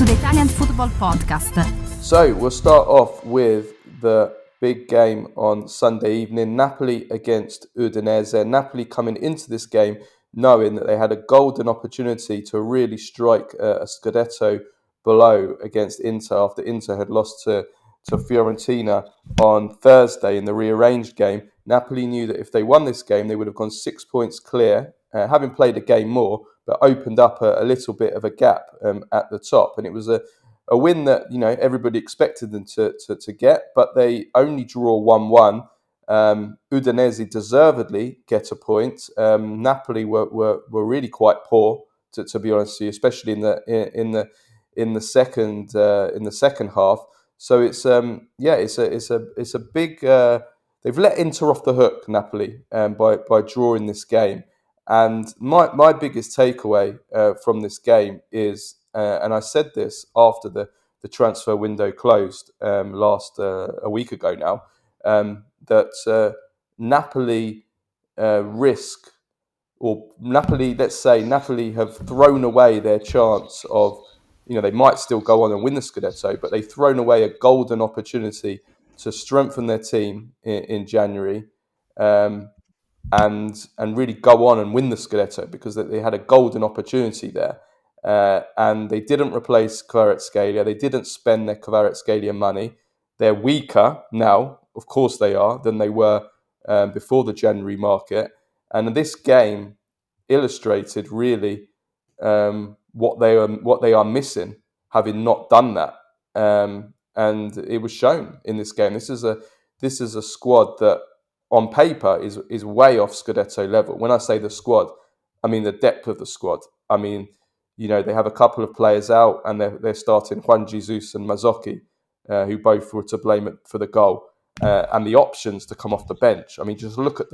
the Italian Football Podcast. So we'll start off with the big game on Sunday evening, Napoli against Udinese. Napoli coming into this game knowing that they had a golden opportunity to really strike a Scudetto blow against Inter after Inter had lost to Fiorentina on Thursday in the rearranged game. Napoli knew that if they won this game, they would have gone 6 points clear, having played a game more, but opened up a little bit of a gap at the top. And it was a win that everybody expected them to get, but they only draw 1-1. Udinese deservedly get a point. Napoli were really quite poor, to be honest with you, especially in the second half. So it's a big. They've let Inter off the hook, Napoli, by drawing this game. And my biggest takeaway from this game is, and I said this after the transfer window closed a week ago now, that Napoli risk, or Napoli, let's say Napoli have thrown away their chance of, they might still go on and win the Scudetto, but they've thrown away a golden opportunity to strengthen their team in January. And really go on and win the Scudetto, because they had a golden opportunity there. And they didn't replace Kvaratskhelia. They didn't spend their Kvaratskhelia money. They're weaker now, of course they are, than they were before the January market. And this game illustrated really what they are missing, having not done that. And it was shown in this game. This is a squad that, on paper, is way off Scudetto level. When I say the squad, I mean the depth of the squad. I mean, they have a couple of players out, and they're starting Juan Jesus and Mazzocchi, who both were to blame for the goal, and the options to come off the bench. I mean, just look at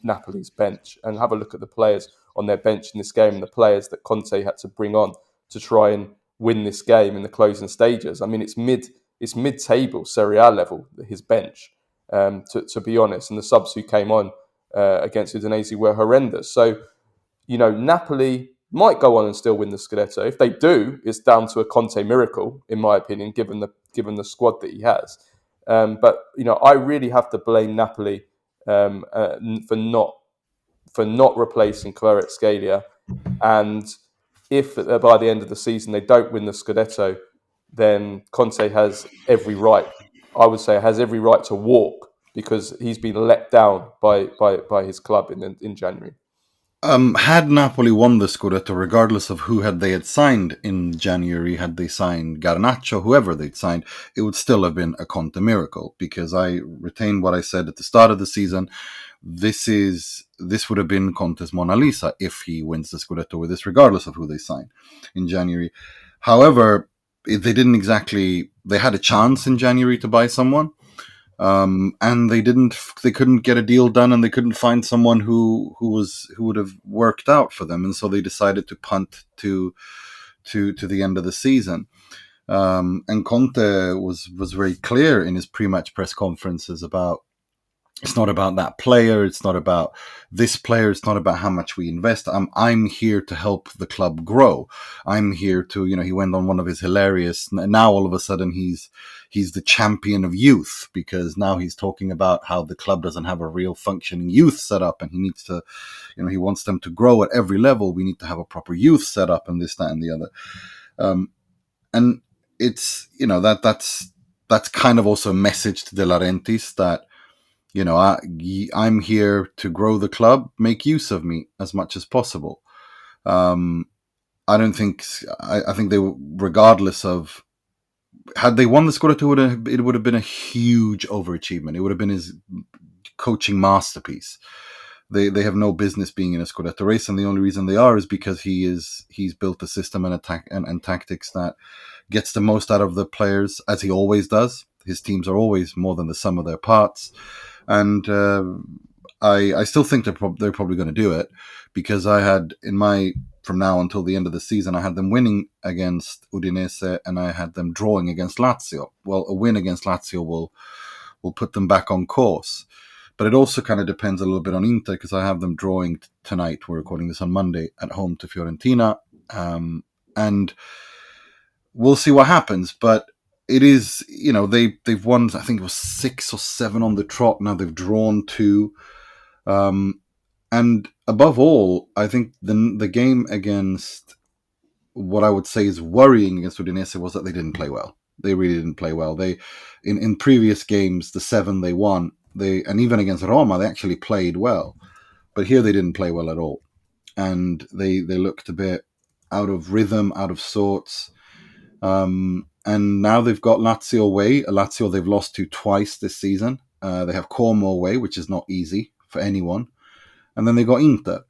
Napoli's bench and have a look at the players on their bench in this game, and the players that Conte had to bring on to try and win this game in the closing stages. I mean, it's mid-table Serie A level, his bench. To be honest, and the subs who came on against Udinese were horrendous. So, Napoli might go on and still win the Scudetto. If they do, it's down to a Conte miracle, in my opinion, given the squad that he has. But I really have to blame Napoli for not replacing Kvaratskhelia. And if by the end of the season they don't win the Scudetto, then Conte has every right. I would say has every right to walk, because he's been let down by his club in January. Had Napoli won the Scudetto, regardless of who they had signed in January, had they signed Garnacho, whoever they'd signed, it would still have been a Conte miracle, because I retain what I said at the start of the season. This would have been Conte's Mona Lisa if he wins the Scudetto with this, regardless of who they sign in January. However, they had a chance in January to buy someone. And they couldn't get a deal done, and they couldn't find someone who would have worked out for them. And so they decided to punt to the end of the season. And Conte was very clear in his pre-match press conferences about, it's not about that player. It's not about this player. It's not about how much we invest. I'm here to help the club grow. I'm here to, he went on one of his hilarious, now all of a sudden he's the champion of youth, because now he's talking about how the club doesn't have a real functioning youth setup, and he needs to, he wants them to grow at every level. We need to have a proper youth setup, and this, that, and the other. And it's, that's kind of also a message to De Laurentiis that, I'm here to grow the club, make use of me as much as possible. I think they, regardless of, had they won the Scudetto, it would have been a huge overachievement. It would have been his coaching masterpiece. They have no business being in a Scudetto race, and the only reason they are is because he's built a system and and tactics that gets the most out of the players, as he always does. His teams are always more than the sum of their parts. And I still think they're probably going to do it, because I had from now until the end of the season, I had them winning against Udinese and I had them drawing against Lazio. Well, a win against Lazio will put them back on course. But it also kind of depends a little bit on Inter, because I have them drawing tonight. We're recording this on Monday at home to Fiorentina. And we'll see what happens. But it is, they've won, I think it was 6 or 7 on the trot. Now they've drawn 2. And above all, I think the game against what I would say is worrying against Udinese was that they didn't play well. They really didn't play well. They in previous games, the 7 they won, and even against Roma, they actually played well. But here they didn't play well at all. And they looked a bit out of rhythm, out of sorts. And now they've got Lazio away. A Lazio they've lost to twice this season. They have Como away, which is not easy for anyone. And then they got Inter,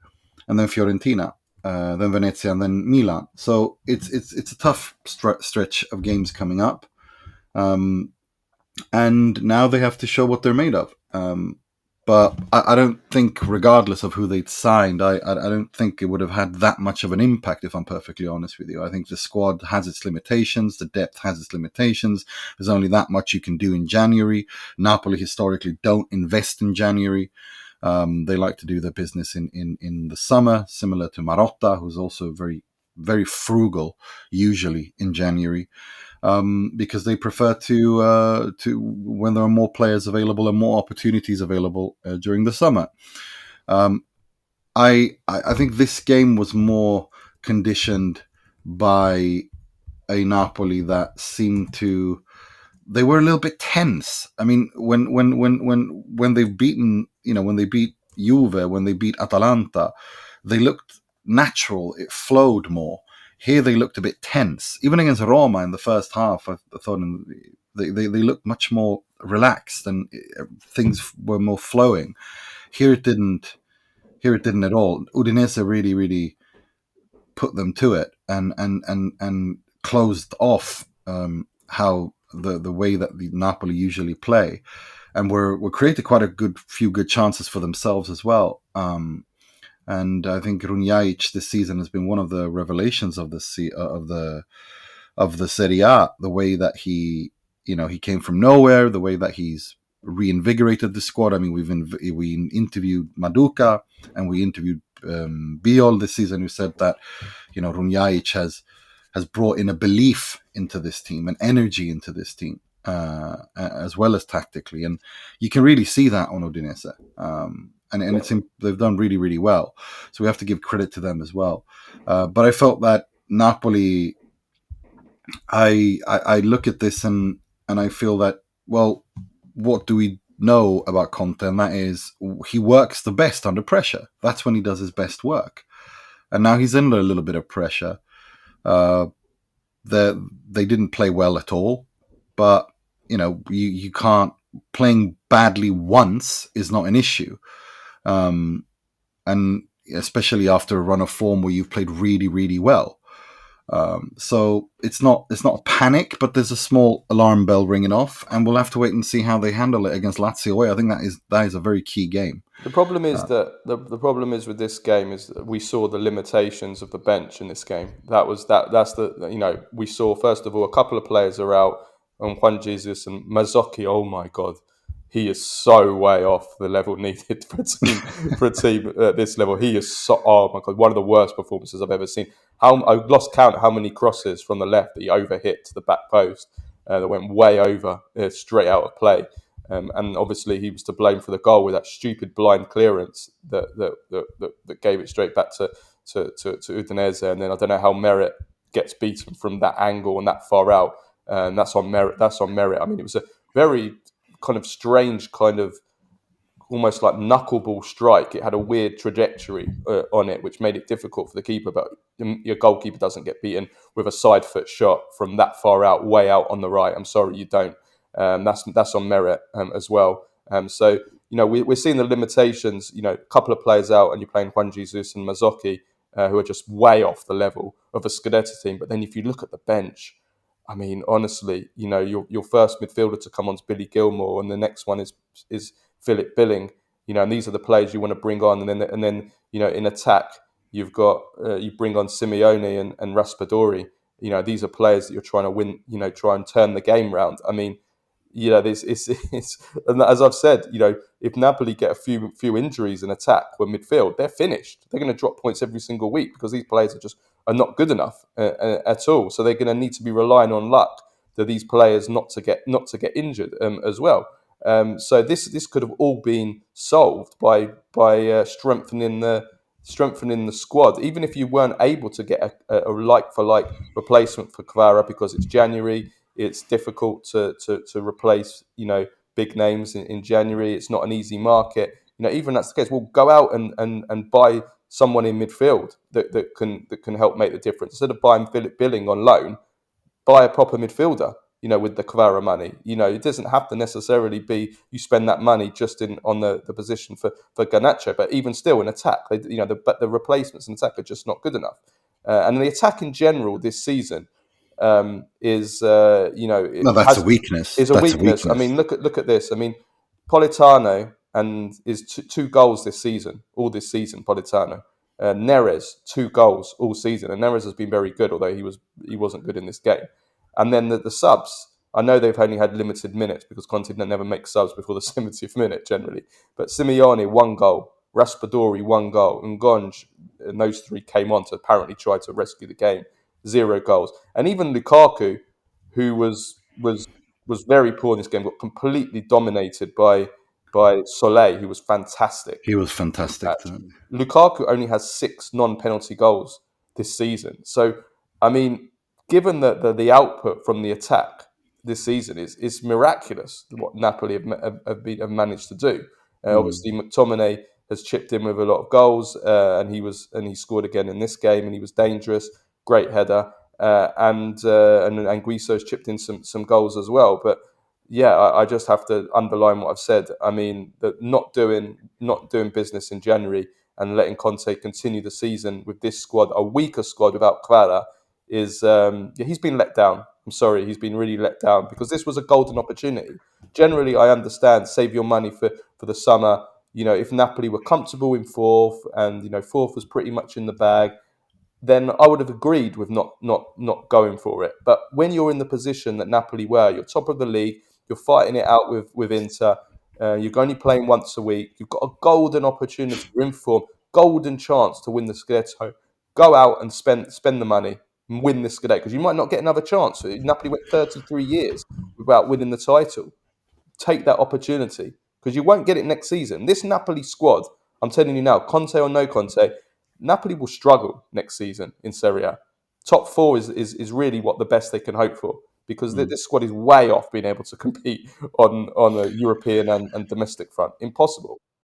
and then Fiorentina, then Venezia, and then Milan. So it's a tough stretch of games coming up. And now they have to show what they're made of. But I don't think, regardless of who they'd signed, I don't think it would have had that much of an impact, if I'm perfectly honest with you. I think the squad has its limitations. The depth has its limitations. There's only that much you can do in January. Napoli historically don't invest in January. They like to do their business in the summer, similar to Marotta, who's also very, very frugal, usually in January. Because they prefer to when there are more players available and more opportunities available during the summer. I think this game was more conditioned by a Napoli that seemed to. They were a little bit tense. I mean, when they've beaten, when they beat Juve, when they beat Atalanta, they looked natural. It flowed more. Here they looked a bit tense. Even against Roma in the first half, I thought they looked much more relaxed and things were more flowing. Here it didn't. Here it didn't at all. Udinese really, really put them to it and closed off how the way that the Napoli usually play, and were created quite a few good chances for themselves as well. And I think Runjaic this season has been one of the revelations of the Serie A. The way that he came from nowhere, the way that he's reinvigorated the squad. I mean, we interviewed Maduka and we interviewed Biol this season, who said that Runjaic has brought in a belief into this team, an energy into this team, as well as tactically, and you can really see that on Udinese. And they've done really, really well. So we have to give credit to them as well. But I felt that Napoli, I look at this and I feel that, well, what do we know about Conte? And that is, he works the best under pressure. That's when he does his best work. And now he's under a little bit of pressure. They didn't play well at all. But, you can't, playing badly once is not an issue. And especially after a run of form where you've played really, really well. So it's not a panic, but there's a small alarm bell ringing off, and we'll have to wait and see how they handle it against Lazio. I think that is a very key game. The problem is that the problem is with this game is that we saw the limitations of the bench in this game. That's we saw, first of all, a couple of players are out, and Juan Jesus and Mazzocchi. Oh my God, he is so way off the level needed for a team at this level. He is so, oh my God, one of the worst performances I've ever seen. I've lost count how many crosses from the left that he overhit to the back post that went way over, straight out of play. And obviously he was to blame for the goal with that stupid blind clearance that gave it straight back to Udinese. And then I don't know how Merritt gets beaten from that angle and that far out. And that's on Merritt. I mean, it was a very kind of strange, kind of almost like knuckleball strike. It had a weird trajectory on it, which made it difficult for the keeper. But your goalkeeper doesn't get beaten with a side foot shot from that far out, way out on the right. I'm sorry, you don't. That's on Merritt as well. So we're seeing the limitations. A couple of players out, and you're playing Juan Jesus and Mazzocchi, who are just way off the level of a Scudetto team. But then if you look at the bench, I mean, honestly, your first midfielder to come on is Billy Gilmore, and the next one is Philip Billing. And these are the players you want to bring on, and then in attack you've got you bring on Simeone and Raspadori. These are players that you're trying to win. Try and turn the game round. I mean, this it's and as I've said, if Napoli get a few injuries in attack or midfield, they're finished. They're going to drop points every single week because these players are not good enough at all. So they're going to need to be relying on luck that these players not to get injured as well. So this could have all been solved by strengthening the squad. Even if you weren't able to get a like for like replacement for Kvara because it's January, it's difficult to replace big names in January. It's not an easy market. Even that's the case. We'll go out and buy someone in midfield that can help make the difference. Instead of buying Philip Billing on loan, buy a proper midfielder, with the Kvara money. It doesn't have to necessarily be you spend that money just on the position for Garnacho, but even still in attack, the replacements in attack are just not good enough. And the attack in general this season is, No, that's a weakness. is a That's a weakness. I weakness. mean, look at this. I mean, Politano and is two goals this season, all this season. Politano, Neres 2 goals all season, and Neres has been very good, although he wasn't good in this game. And then the subs, I know they've only had limited minutes because Conte never makes subs before the 70th minute generally. But Simeone 1 goal, Raspadori 1 goal, and Gonj, and those three came on to apparently try to rescue the game. 0 goals, and even Lukaku, who was very poor in this game, got completely dominated by Soleil, who was fantastic. He was fantastic. Lukaku only has 6 non-penalty goals this season. So, I mean, given that the output from the attack this season is miraculous, what Napoli have managed to do. Obviously, McTominay has chipped in with a lot of goals, and he scored again in this game, and he was dangerous. Great header, and Guiso's chipped in some goals as well. But yeah, I just have to underline what I've said. I mean, that not doing business in January and letting Conte continue the season with this squad, a weaker squad without Kvara, is he's been let down. I'm sorry, he's been really let down because this was a golden opportunity. Generally, I understand save your money for the summer. If Napoli were comfortable in fourth and fourth was pretty much in the bag, then I would have agreed with not going for it. But when you're in the position that Napoli were, you're top of the league, you're fighting it out with Inter, you're only playing once a week, you've got a golden opportunity, you're in form, golden chance to win the Scudetto. Go out and spend the money and win the Scudetto because you might not get another chance. Napoli went 33 years without winning the title. Take that opportunity because you won't get it next season. This Napoli squad, I'm telling you now, Conte or no Conte, Napoli will struggle next season in Serie A. Top 4 is really what the best they can hope for because this squad is way off being able to compete on a European and domestic front. Impossible.